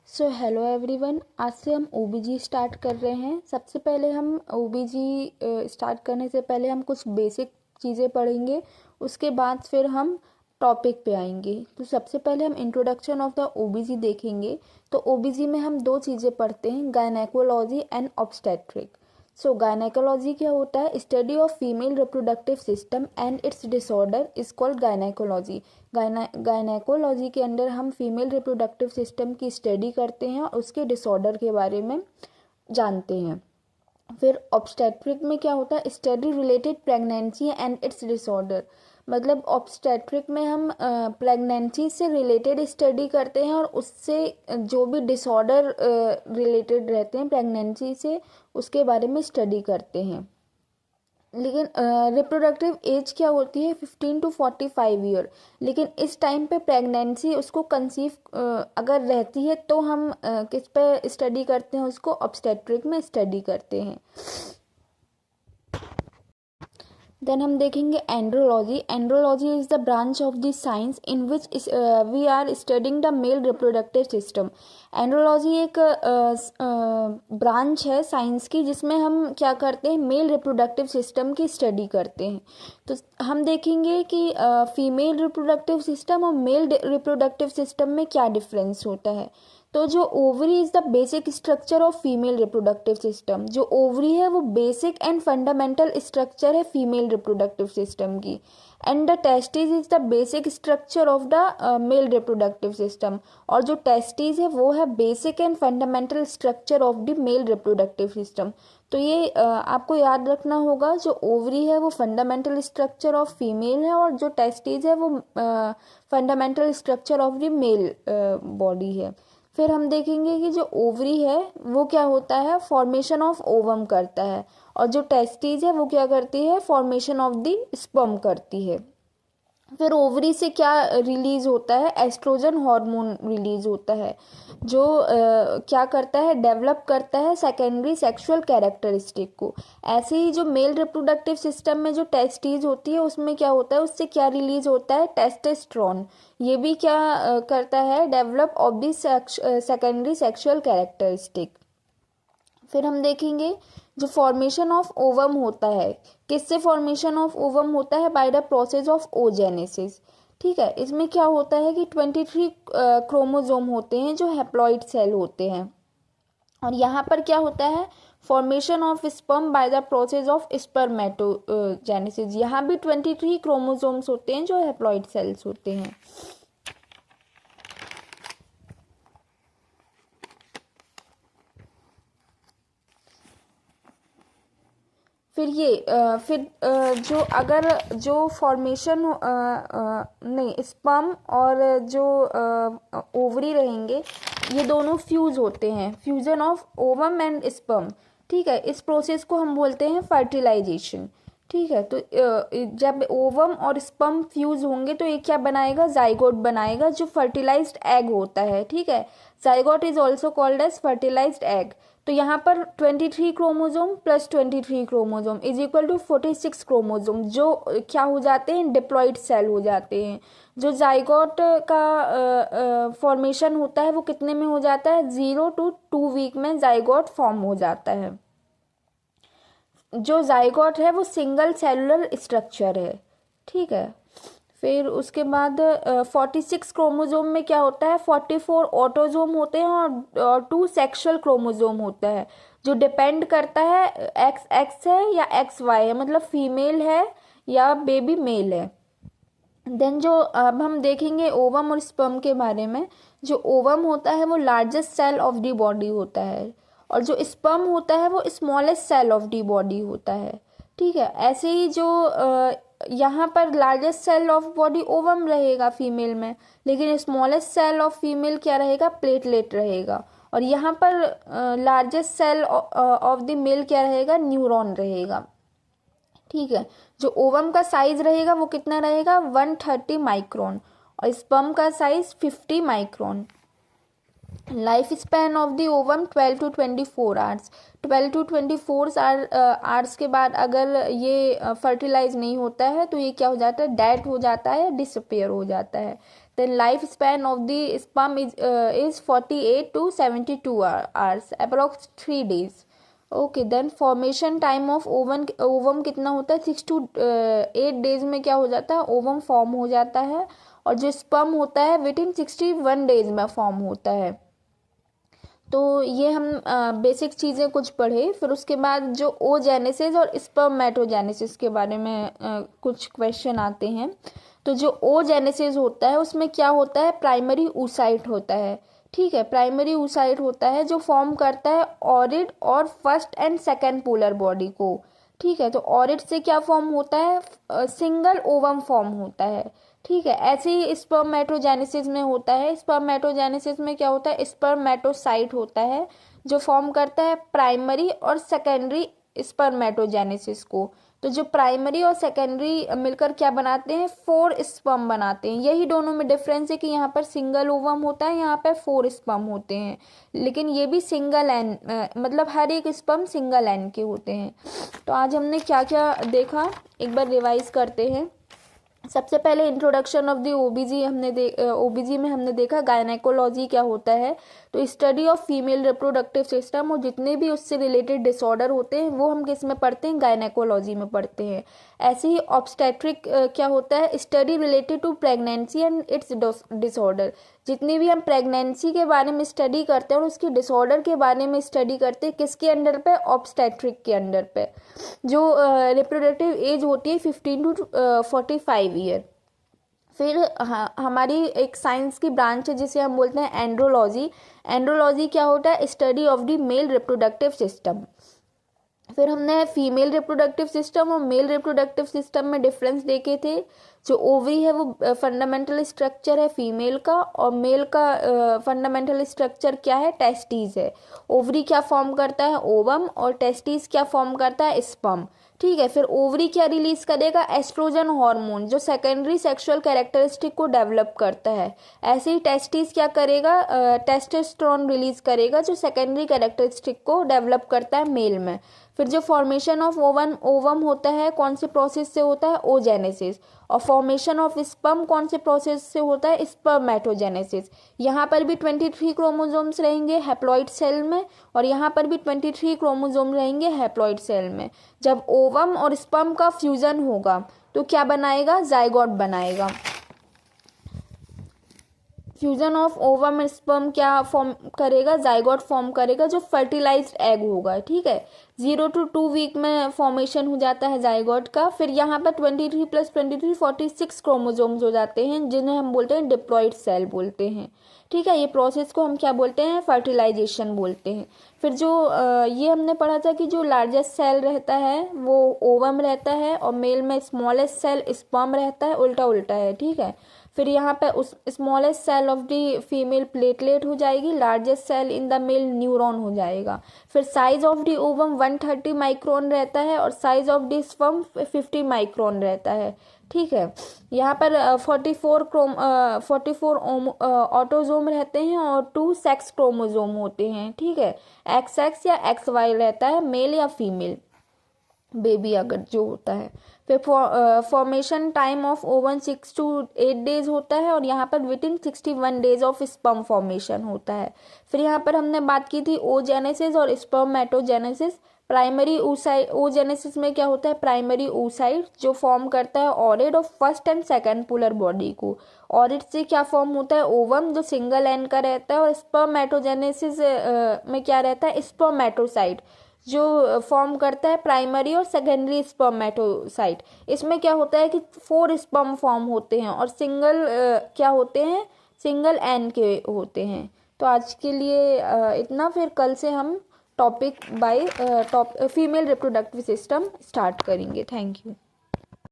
So hello everyone, आज से हम ओबीजी स्टार्ट कर रहे हैं। सबसे पहले हम ओबीजी स्टार्ट करने से पहले हम कुछ बेसिक चीज़ें पढ़ेंगे। उसके बाद फिर हम टॉपिक पे आएंगे। तो सबसे पहले हम इंट्रोडक्शन ऑफ द ओबीजी देखेंगे। तो ओबीजी में हम दो चीज़ें पढ़ते हैं, gynaecology and obstetric. So gynaecology क्या होता है? Study of female reproductive system and its disorder is called gynaecology. Gynaecology के अंदर हम फीमेल रिप्रोडक्टिव सिस्टम की स्टडी करते हैं और उसके डिसऑर्डर के बारे में जानते हैं। फिर ऑब्स्टेट्रिक में क्या होता है? Study related pregnancy and its disorder. मतलब ऑब्स्टेट्रिक में हम प्रेगनेंसी से रिलेटेड स्टडी करते हैं और उससे जो भी डिसऑर्डर रिलेटेड रहते हैं प्रेगनेंसी से, उसके बारे में स्टडी करते हैं। लेकिन रिप्रोडक्टिव एज क्या होती है? 15 to 45 ईयर। लेकिन इस टाइम पे प्रेगनेंसी उसको कंसीव अगर रहती है तो हम किस पे स्टडी करते हैं? उसको ऑब्स्टेट्रिक में स्टडी करते हैं। देन हम देखेंगे andrology. Andrology is the branch of the science in which we are studying the male reproductive system. एंड्रोलॉजी एक ब्रांच है साइंस की जिसमें हम क्या करते हैं? मेल रिप्रोडक्टिव सिस्टम की स्टडी करते हैं। तो हम देखेंगे कि फीमेल रिप्रोडक्टिव सिस्टम और मेल रिप्रोडक्टिव सिस्टम में क्या डिफरेंस होता है। तो जो ovary is the basic structure of female reproductive system. जो ओवरी है वो बेसिक एंड फंडामेंटल स्ट्रक्चर है फीमेल रिप्रोडक्टिव सिस्टम की। And the testis is the basic structure of the male reproductive system. और जो टेस्टिस है वो है basic and fundamental structure of the male reproductive system. तो ये आपको याद रखना होगा, जो ओवरी है वो फंडामेंटल स्ट्रक्चर ऑफ फीमेल है और जो टेस्टिस है वो fundamental structure of the male body है। फिर हम देखेंगे कि जो ओवरी है वो क्या होता है? फॉर्मेशन ऑफ ओवम करता है। और जो टेस्टिस है वो क्या करती है? फॉर्मेशन ऑफ द स्पर्म करती है। फिर ओवरी से क्या रिलीज होता है? एस्ट्रोजन हार्मोन रिलीज होता है, जो क्या करता है? डेवलप करता है सेकेंडरी सेक्सुअल कैरेक्टरिस्टिक को। ऐसे ही जो मेल रिप्रोडक्टिव सिस्टम में जो टेस्टिस होती है उसमें क्या होता है? उससे क्या रिलीज होता है? टेस्टोस्टेरोन। ये भी क्या करता है? Develop of the secondary sexual characteristic. फिर हम देखेंगे जो फॉर्मेशन ऑफ ओवम होता है, किससे फॉर्मेशन ऑफ ओवम होता है? By the process of oogenesis. ठीक है, इसमें क्या होता है कि 23 क्रोमोजोम होते हैं जो हैप्लॉइड सेल होते हैं। और यहाँ पर क्या होता है? Formation of sperm by the process of spermatogenesis. यहाँ भी 23 क्रोमोजोम्स होते हैं जो हैप्लॉइड सेल्स होते हैं। जो अगर जो फॉर्मेशन नहीं, स्पर्म और जो ओवरी रहेंगे ये दोनों फ्यूज होते हैं, fusion of ovum and sperm. ठीक है, इस प्रोसेस को हम बोलते हैं फर्टिलाइजेशन। ठीक है, तो जब ओवम और स्पर्म फ्यूज होंगे तो ये क्या बनाएगा? जाइगोट बनाएगा जो फर्टिलाइज्ड एग होता है। ठीक है, zygote is also called as fertilised egg. तो यहाँ पर 23 chromosome plus 23 chromosome is equal to 46 chromosome, जो क्या हो जाते हैं? डिप्लॉइड सेल हो जाते हैं। जो जाइगोट का फॉर्मेशन होता है वो कितने में हो जाता है? 0 to 2 वीक में जाइगोट फॉर्म हो जाता है। जो जाइगोट है वो सिंगल सेलुलर स्ट्रक्चर है। ठीक है, फिर उसके बाद 46 क्रोमोजोम में क्या होता है? 44 ऑटोजोम होते हैं और 2 सेक्सुअल क्रोमोजोम होता है, जो डिपेंड करता है एक्स एक्स है या एक्स वाई है, मतलब फीमेल है या बेबी मेल है। देन जो अब हम देखेंगे ओवम और स्पर्म के बारे में। जो ओवम होता है वो largest cell of the body होता है और जो स्पर्म होता है वो smallest cell of the body होता है। ठीक है, ऐसे ही जो यहाँ पर largest cell of body ovum रहेगा फीमेल में, लेकिन स्मॉलेस्ट सेल ऑफ फीमेल क्या रहेगा? प्लेटलेट रहेगा। और यहाँ पर largest cell of the male क्या रहेगा? न्यूरॉन रहेगा। ठीक है, जो ओवम का साइज रहेगा वो कितना रहेगा? 130 माइक्रोन और स्पर्म का size 50 micron. Life span of the ovum 12 to 24 hours. 12 to 24 hours के बाद अगर ये फर्टिलाइज नहीं होता है तो ये क्या हो जाता है? डेड हो जाता है, डिसअपेयर हो जाता है। then life span of the sperm is 48 to 72 hours, approx 3 days. Okay, then formation time of ovum कितना होता है? 6 to 8 days में क्या हो जाता है? ओवम फॉर्म हो जाता है, और जो स्पर्म होता है विद इन 61 days में फॉर्म होता है. तो ये हम बेसिक चीज़ें कुछ पढ़े. फिर उसके बाद जो ओजेनेसिस और स्पर्मेटोजेनेसिस के बारे में कुछ क्वेश्चन आते हैं. तो जो ओजेनेसिस होता है उसमें क्या होता है? प्राइमरी oocyte होता है. ठीक है, प्राइमरी oocyte होता है जो फॉर्म करता है ऑरिड और first and second polar body को. ठीक है, तो ऑरिड से क्या फॉर्म होता है? सिंगल ओवम फॉर्म होता है. ठीक है, ऐसे ही स्पर्मेटोजेनेसिस में होता है. स्पर्मेटोजेनेसिस में क्या होता है? स्पर्मेटोसाइट होता है जो फॉर्म करता है प्राइमरी और सेकेंडरी स्पर्मेटोजेनेसिस को. तो जो प्राइमरी और सेकेंडरी मिलकर क्या बनाते हैं? 4 स्पर्म बनाते हैं. यही दोनों में डिफरेंस है कि यहाँ पर सिंगल ओवम होता है, यहाँ पर 4 स्पर्म होते हैं, लेकिन ये भी सिंगल एन, मतलब हर एक स्पर्म सिंगल एन के होते हैं. तो आज हमने क्या क्या देखा, एक बार रिवाइज करते हैं. सबसे पहले इंट्रोडक्शन ऑफ द ओबीजी ओबीजी में हमने देखा गायनेकोलॉजी क्या होता है. तो study of female reproductive system, और जितने भी उससे रिलेटेड डिसऑर्डर होते हैं वो हम किस में पढ़ते हैं? गायनेकोलॉजी में पढ़ते हैं. ऐसे ही ऑब्स्टेट्रिक क्या होता है? Study related to pregnancy and its disorder. जितनी भी हम प्रेगनेंसी के बारे में स्टडी करते हैं और उसकी डिसऑर्डर के बारे में स्टडी करते हैं, किसके अंडर पे? ऑब्स्टेट्रिक के अंडर पे. जो रिप्रोडक्टिव एज होती है 15 to 45 ईयर. फिर हमारी एक साइंस की ब्रांच है जिसे हम बोलते हैं एंड्रोलॉजी. एंड्रोलॉजी क्या होता है? Study of the male reproductive system. फिर हमने फीमेल रिप्रोडक्टिव सिस्टम और मेल रिप्रोडक्टिव सिस्टम में डिफरेंस देखे थे. जो ओवरी है वो फंडामेंटल स्ट्रक्चर है फीमेल का, और मेल का फंडामेंटल स्ट्रक्चर क्या है? टेस्टिस है. ओवरी क्या फॉर्म करता है? ओवम. और टेस्टिस क्या फॉर्म करता है? स्पर्म. ठीक है, फिर ओवरी क्या रिलीज करेगा? एस्ट्रोजन हार्मोन, जो सेकेंडरी सेक्सुअल कैरेक्टरिस्टिक को डेवलप करता है. ऐसे ही टेस्टिस क्या करेगा? टेस्टोस्टेरोन रिलीज करेगा, जो सेकेंडरी कैरेक्टरिस्टिक को डेवलप करता है मेल में. फिर जो फॉर्मेशन ऑफ ओवम होता है कौन से प्रोसेस से होता है? ओजेनेसिस. और फॉर्मेशन ऑफ स्पर्म कौन से प्रोसेस से होता है? स्पर्मेटोजेनेसिस. यहाँ पर भी 23 क्रोमोसोम्स रहेंगे हैप्लॉइड सेल में, और यहाँ पर भी 23 क्रोमोसोम रहेंगे हैप्लॉइड सेल में. जब ओवम और स्पर्म का फ्यूजन होगा तो क्या बनाएगा? जाइगोट बनाएगा. फ्यूजन ऑफ ओवम स्पर्म क्या फॉर्म करेगा? जाइगोट फॉर्म करेगा, जो फर्टिलाइज्ड एग होगा. ठीक है, 0 to 2 वीक में फॉर्मेशन हो जाता है जाइगोट का. फिर यहाँ पर 23 + 23 46 क्रोमोसोम्स हो जाते हैं, जिन्हें हम बोलते हैं डिप्लॉइड सेल बोलते हैं. ठीक है, ये प्रोसेस को हम क्या बोलते हैं? फर्टिलाइजेशन बोलते हैं. फिर जो ये हमने पढ़ा था कि जो लार्जेस्ट सेल रहता है वो ओवम रहता है, और मेल में स्मॉलेस्ट सेल स्पर्म रहता है. उल्टा उल्टा है. ठीक है, फिर यहाँ पे उस smallest cell of the female platelet हो जाएगी, largest cell in the male neuron हो जाएगा. फिर size of the ovum 130 micron रहता है, और size of the sperm 50 micron रहता है. ठीक है, यहाँ पर 44 ऑटोजोम रहते हैं और 2 सेक्स क्रोमोजोम होते हैं. ठीक है, XX या XY रहता है, मेल या फीमेल बेबी अगर जो होता है. फिर formation time of oven 6 to 8 days होता है, और यहाँ पर with in 61 days of sperm formation होता है. फिर यहाँ पर हमने बात की थी ओजेनेसिस और स्पर्मेटोजेनेसिस. प्राइमरी ओजेनेसिस में क्या होता है? प्राइमरी oocyte जो फॉर्म करता है ऑरिड और first and second polar body को. ऑरिड से क्या फॉर्म होता है? ओवम, जो सिंगल एन का रहता है. और स्पर्मेटोजेनेसिस में क्या रहता है? स्पर्मेटोसाइट, जो फॉर्म करता है प्राइमरी और सेकेंडरी स्पर्मेटोसाइट. इसमें क्या होता है कि 4 स्पर्म फॉर्म होते हैं, और सिंगल क्या होते हैं? सिंगल एन के होते हैं. तो आज के लिए इतना. फिर कल से हम topic by female reproductive system start करेंगे. Thank you.